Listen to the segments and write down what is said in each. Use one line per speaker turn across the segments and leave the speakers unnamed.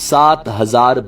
7000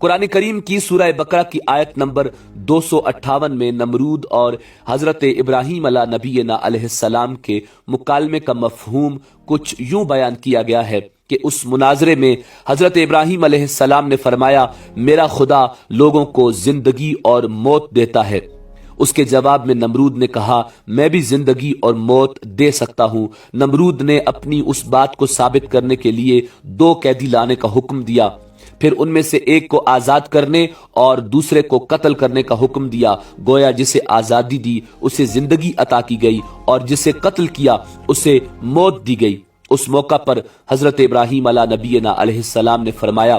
قرآن کریم کی سورہ بقرہ کی آیت نمبر 258 میں نمرود اور حضرت ابراہیم علیہ نبینا علیہ السلام کے مکالمے کا مفہوم کچھ یوں بیان کیا گیا ہے کہ اس مناظرے میں حضرت ابراہیم علیہ السلام نے فرمایا، میرا خدا لوگوں کو زندگی اور موت دیتا ہے۔ اس کے جواب میں نمرود نے کہا، میں بھی زندگی اور موت دے سکتا ہوں۔ نمرود نے اپنی اس بات کو ثابت کرنے کے لیے 2 قیدی لانے کا حکم دیا، پھر ان میں سے ایک کو آزاد کرنے اور دوسرے کو قتل کرنے کا حکم دیا، گویا جسے آزادی دی اسے زندگی عطا کی گئی اور جسے قتل کیا اسے موت دی گئی۔ اس موقع پر حضرت ابراہیم علیہ نبینا علیہ السلام نے فرمایا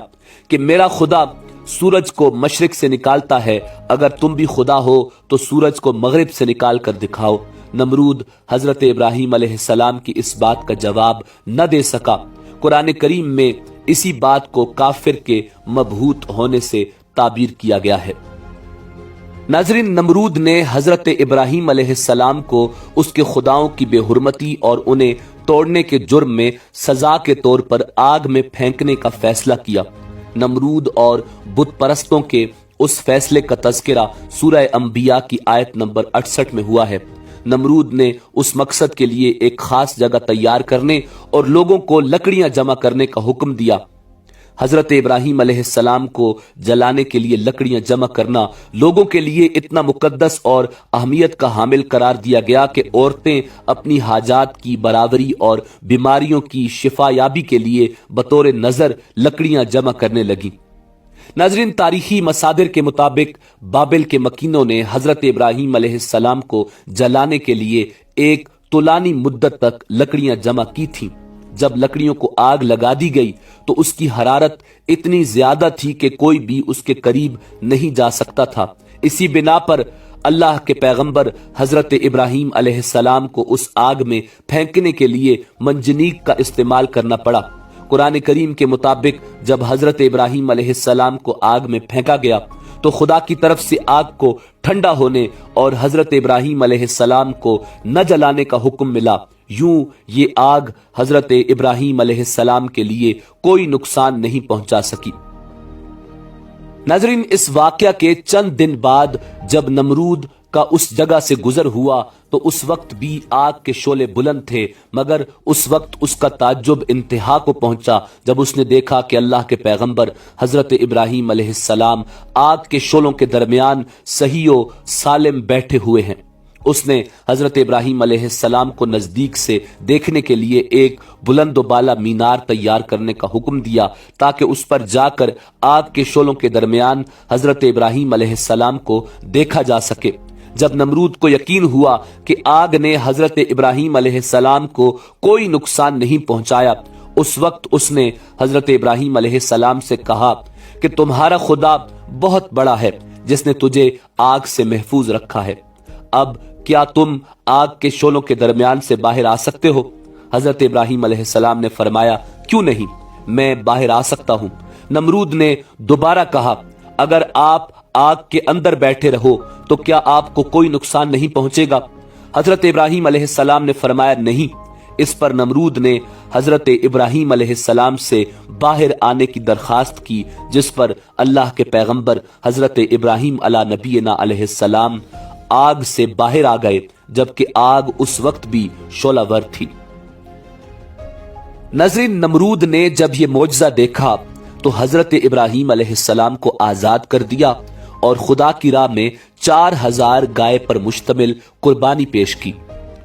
کہ میرا خدا سورج کو مشرق سے نکالتا ہے، اگر تم بھی خدا ہو تو سورج کو مغرب سے نکال کر دکھاؤ۔ نمرود حضرت ابراہیم علیہ السلام کی اس بات کا جواب نہ دے سکا۔ قرآن کریم میں اسی بات کو کافر کے مبہوت ہونے سے تعبیر کیا گیا ہے۔ ناظرین، نمرود نے حضرت ابراہیم علیہ السلام کو اس کے خداؤں کی بے حرمتی اور انہیں توڑنے کے جرم میں سزا کے طور پر آگ میں پھینکنے کا فیصلہ کیا۔ نمرود اور بت پرستوں کے اس فیصلے کا تذکرہ سورہ انبیاء کی آیت نمبر 68 میں ہوا ہے۔ نمرود نے اس مقصد کے لیے ایک خاص جگہ تیار کرنے اور لوگوں کو لکڑیاں جمع کرنے کا حکم دیا۔ حضرت ابراہیم علیہ السلام کو جلانے کے لیے لکڑیاں جمع کرنا لوگوں کے لیے اتنا مقدس اور اہمیت کا حامل قرار دیا گیا کہ عورتیں اپنی حاجات کی برابری اور بیماریوں کی شفا یابی کے لیے بطور نذر لکڑیاں جمع کرنے لگیں۔ ناظرین، تاریخی مصادر کے مطابق بابل کے مکینوں نے حضرت ابراہیم علیہ السلام کو جلانے کے لیے ایک طولانی مدت تک لکڑیاں جمع کی تھیں۔ جب لکڑیوں کو آگ لگا دی گئی تو اس کی حرارت اتنی زیادہ تھی کہ کوئی بھی اس کے قریب نہیں جا سکتا تھا۔ اسی بنا پر اللہ کے پیغمبر حضرت ابراہیم علیہ السلام کو اس آگ میں پھینکنے کے لیے منجنیق کا استعمال کرنا پڑا۔ قرآن کریم کے مطابق جب حضرت ابراہیم علیہ السلام کو آگ میں پھینکا گیا تو خدا کی طرف سے آگ کو ٹھنڈا ہونے اور حضرت ابراہیم علیہ السلام کو نہ جلانے کا حکم ملا۔ یوں یہ آگ حضرت ابراہیم علیہ السلام کے لیے کوئی نقصان نہیں پہنچا سکی۔ ناظرین، اس واقعہ کے چند دن بعد جب نمرود کا اس جگہ سے گزر ہوا تو اس وقت بھی آگ کے شعلے بلند تھے، مگر اس وقت اس کا تعجب انتہا کو پہنچا جب اس نے دیکھا کہ اللہ کے پیغمبر حضرت ابراہیم علیہ السلام آگ کے شعلوں کے درمیان صحیح و سالم بیٹھے ہوئے ہیں۔ اس نے حضرت ابراہیم علیہ السلام کو نزدیک سے دیکھنے کے لیے ایک بلند و بالا مینار تیار کرنے کا حکم دیا تاکہ اس پر جا کر آگ کے شعلوں کے درمیان حضرت ابراہیم علیہ السلام کو دیکھا جا سکے۔ جب نمرود کو یقین ہوا کہ آگ نے حضرت ابراہیم علیہ السلام کو کوئی نقصان نہیں پہنچایا، اس وقت اس نے حضرت ابراہیم علیہ السلام سے کہا کہ تمہارا خدا بہت بڑا ہے جس نے تجھے آگ سے محفوظ رکھا ہے۔ اب کیا تم آگ کے شعلوں کے درمیان سے باہر آ سکتے ہو؟ حضرت ابراہیم علیہ السلام نے فرمایا، کیوں نہیں، میں باہر آ سکتا ہوں۔ نمرود نے دوبارہ کہا، اگر آپ آگ کے اندر بیٹھے رہو تو کیا آپ کو کوئی نقصان نہیں پہنچے گا؟ حضرت ابراہیم علیہ السلام نے فرمایا، نہیں۔ اس پر نمرود نے حضرت ابراہیم علیہ السلام سے باہر آنے کی درخواست کی، جس پر اللہ کے پیغمبر حضرت ابراہیم علیہ نبینا علیہ السلام آگ سے باہر آ گئے، جبکہ آگ اس وقت بھی شعلہ ور تھی۔ ناظرین، نمرود نے جب یہ معجزہ دیکھا تو حضرت ابراہیم علیہ السلام کو آزاد کر دیا اور خدا کی راہ میں 4000 گائے پر مشتمل قربانی پیش کی۔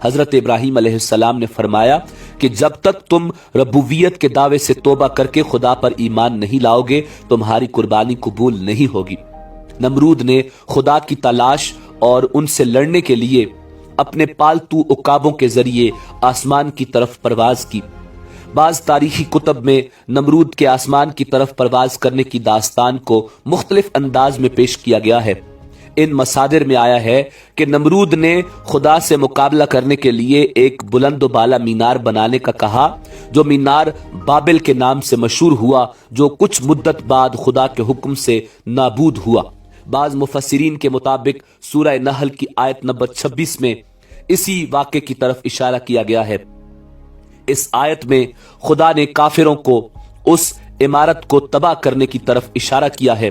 حضرت ابراہیم علیہ السلام نے فرمایا کہ جب تک تم ربوبیت کے دعوے سے توبہ کر کے خدا پر ایمان نہیں لاؤ گے تمہاری قربانی قبول نہیں ہوگی۔ نمرود نے خدا کی تلاش اور ان سے لڑنے کے لیے اپنے پالتو عقابوں کے ذریعے آسمان کی طرف پرواز کی۔ بعض تاریخی کتب میں نمرود کے آسمان کی طرف پرواز کرنے کی داستان کو مختلف انداز میں پیش کیا گیا ہے۔ ان مصادر میں آیا ہے کہ نمرود نے خدا سے مقابلہ کرنے کے لیے ایک بلند و بالا مینار بنانے کا کہا، جو مینار بابل کے نام سے مشہور ہوا، جو کچھ مدت بعد خدا کے حکم سے نابود ہوا۔ بعض مفسرین کے مطابق سورہ نحل کی آیت نمبر 26 میں اسی واقعے کی طرف اشارہ کیا گیا ہے۔ اس آیت میں خدا نے کافروں کو اس عمارت کو تباہ کرنے کی طرف اشارہ کیا ہے